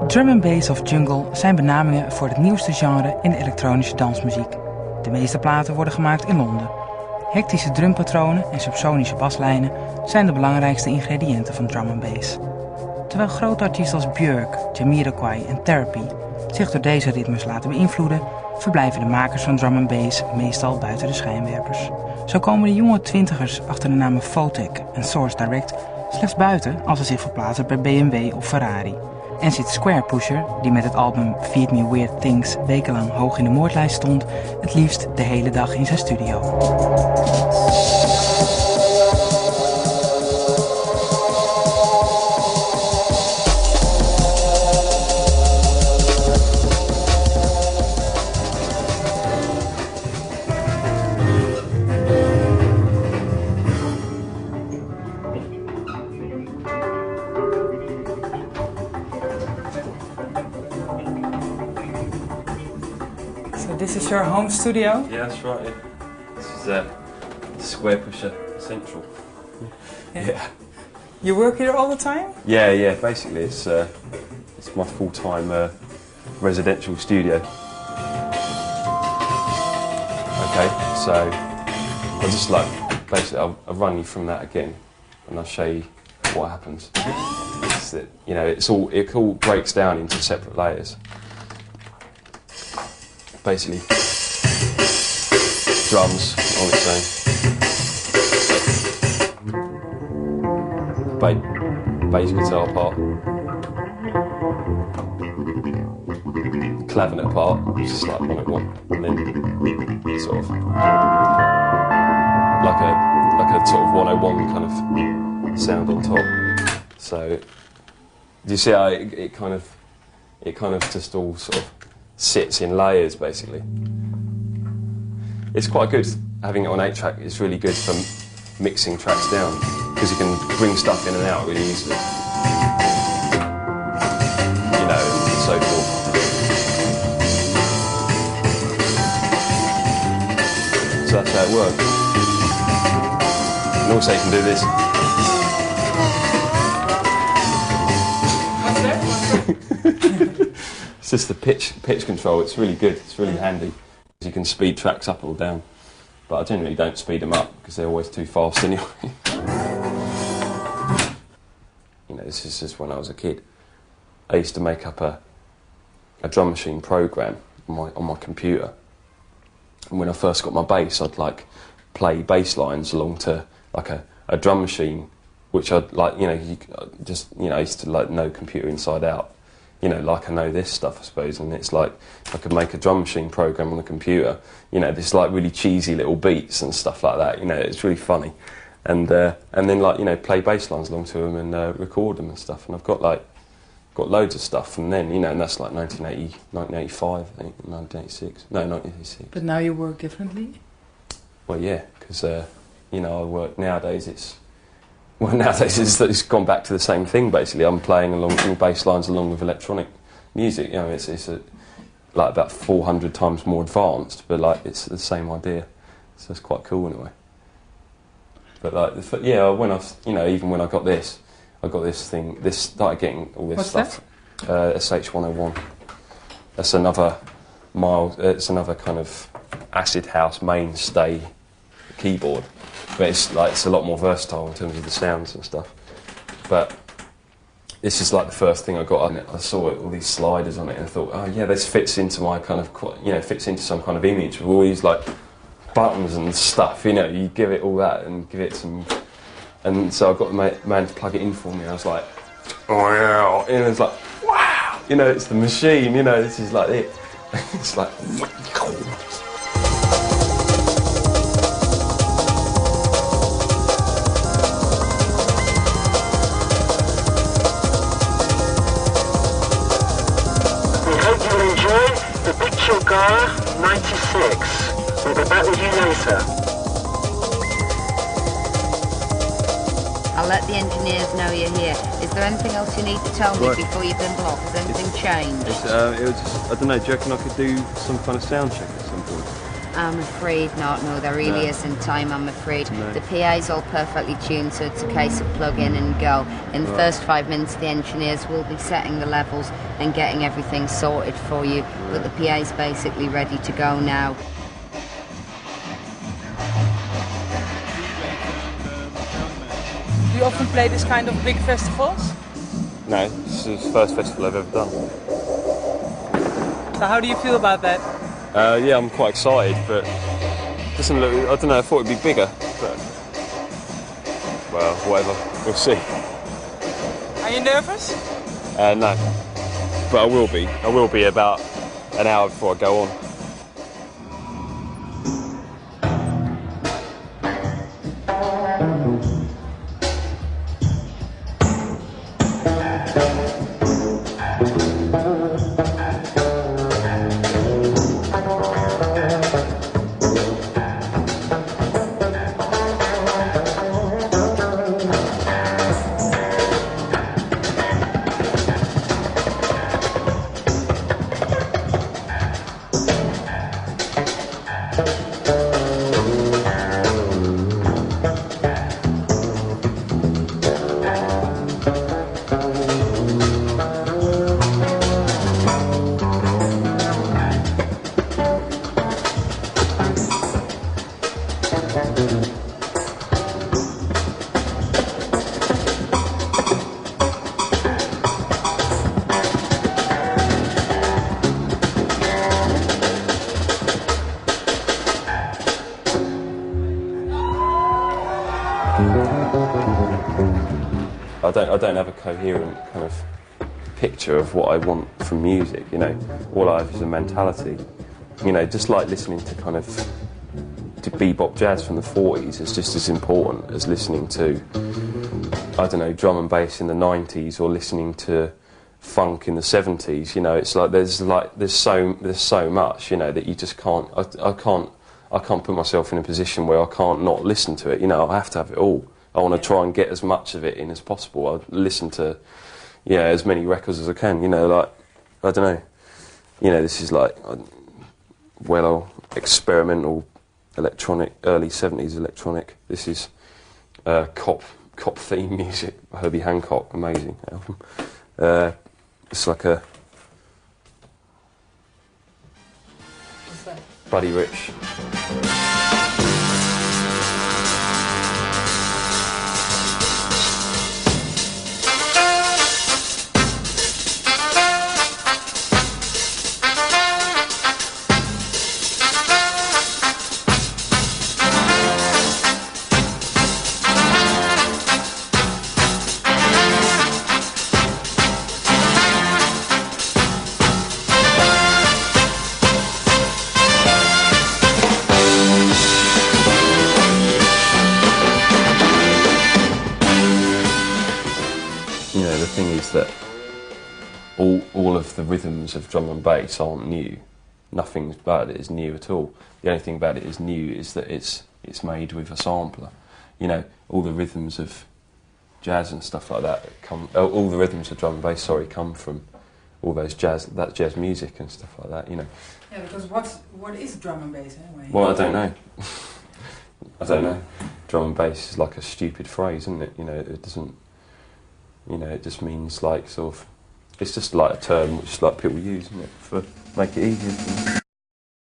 Drum and bass of jungle zijn benamingen voor het nieuwste genre in de elektronische dansmuziek. De meeste platen worden gemaakt in Londen. Hectische drumpatronen en subsonische baslijnen zijn de belangrijkste ingrediënten van drum and bass. Terwijl grote artiesten als Björk, Jamiroquai en Therapy zich door deze ritmes laten beïnvloeden, verblijven de makers van drum and bass meestal buiten de schijnwerpers. Zo komen de jonge twintigers achter de namen Photek en Source Direct slechts buiten als ze zich verplaatsen bij BMW of Ferrari. En zit Squarepusher, die met het album Feed Me Weird Things wekenlang hoog in de moordlijst stond, het liefst de hele dag in zijn studio. This is your home studio? Yeah, that's right. Yeah. This is Squarepusher Central. Yeah. You work here all the time? Yeah. Basically, it's my full-time residential studio. Okay, so I'll just basically I'll run you from that again, and I'll show you what happens. It's that, you know, it all breaks down into separate layers. Basically, drums on its own, bass guitar part, clavinet part, which is like 101, and then sort of like a sort of 101 kind of sound on top. So, do you see how it kind of just all sort of sits in layers, basically. It's quite good having it on 8-track. It's really good for mixing tracks down because you can bring stuff in and out really easily. You know, and so forth. So that's how it works. And also you can do this. What's that? It's just the pitch control. It's really good. It's really handy. You can speed tracks up or down, but I generally don't speed them up because they're always too fast anyway. You know, this is just when I was a kid. I used to make up a drum machine program on my computer, and when I first got my bass, I'd play bass lines along to a drum machine, which I'd I used to know computer inside out. You know, like I know this stuff, I suppose, and it's like I could make a drum machine program on a computer. You know, this really cheesy little beats and stuff like that. You know, it's really funny, and then play bass lines along to them and record them and stuff. And I've got loads of stuff from then. You know, and that's like 1980, 1985, I think, 1986. No, 1986. But now you work differently. Well, yeah, because I work nowadays. It's gone back to the same thing, basically. I'm playing along bass lines along with electronic music. You know, it's about 400 times more advanced, but it's the same idea. So it's quite cool in a way. But even when I got this thing. This started getting all this What's stuff. SH101. That's another it's another kind of acid house mainstay keyboard. But it's a lot more versatile in terms of the sounds and stuff. But this is the first thing I got on it. I saw all these sliders on it and I thought, oh yeah, this fits into my fits into some kind of image with all these buttons and stuff. You know, you give it all that and give it some. And so I got the man to plug it in for me. And I was like, oh yeah, and it's like, wow, you know, it's the machine. You know, this is it. It's like. Sugar 96. We'll be back with you later. I'll let the engineers know you're here. Is there anything else you need to tell me before you bimble off? Has anything changed? I don't know, do you reckon I could do some kind of sound check at some point? I'm afraid not, no, there really isn't time, I'm afraid. No. The PA's all perfectly tuned, so it's a case of plug in and go. In the first 5 minutes, the engineers will be setting the levels and getting everything sorted for you, but the PA's basically ready to go now. Do you often play this kind of big festivals? No, this is the first festival I've ever done. So how do you feel about that? Yeah, I'm quite excited, but it doesn't look. I don't know. I thought it'd be bigger, but well, whatever. We'll see. Are you nervous? No, but I will be. I will be about an hour before I go on. I don't have a coherent kind of picture of what I want from music, you know. All I have is a mentality. You know, just like listening to kind of to bebop jazz from the 40s is just as important as listening to, I don't know, drum and bass in the 90s or listening to funk in the 70s. You know, it's like there's so much, you know, that you just can't. I can't put myself in a position where I can't not listen to it. You know, I have to have it all. I want to try and get as much of it in as possible. I listen to, yeah, as many records as I can. You know, like, I don't know. You know, this is like, well, experimental electronic, early 70s electronic. This is cop theme music, Herbie Hancock, amazing album. It's like a What's that? Buddy Rich. You know, the thing is that all of the rhythms of drum and bass aren't new. Nothing about it is new at all. The only thing about it is new is that it's made with a sampler. You know, all the rhythms of jazz and stuff like that all the rhythms of drum and bass, come from all those jazz music and stuff like that. You know. Yeah, because what is drum and bass anyway? Well, I don't know. I don't know. Drum and bass is like a stupid phrase, isn't it? You know, it doesn't. You know, it just means like sort of. It's just like a term which like people use, isn't it, for make it easier.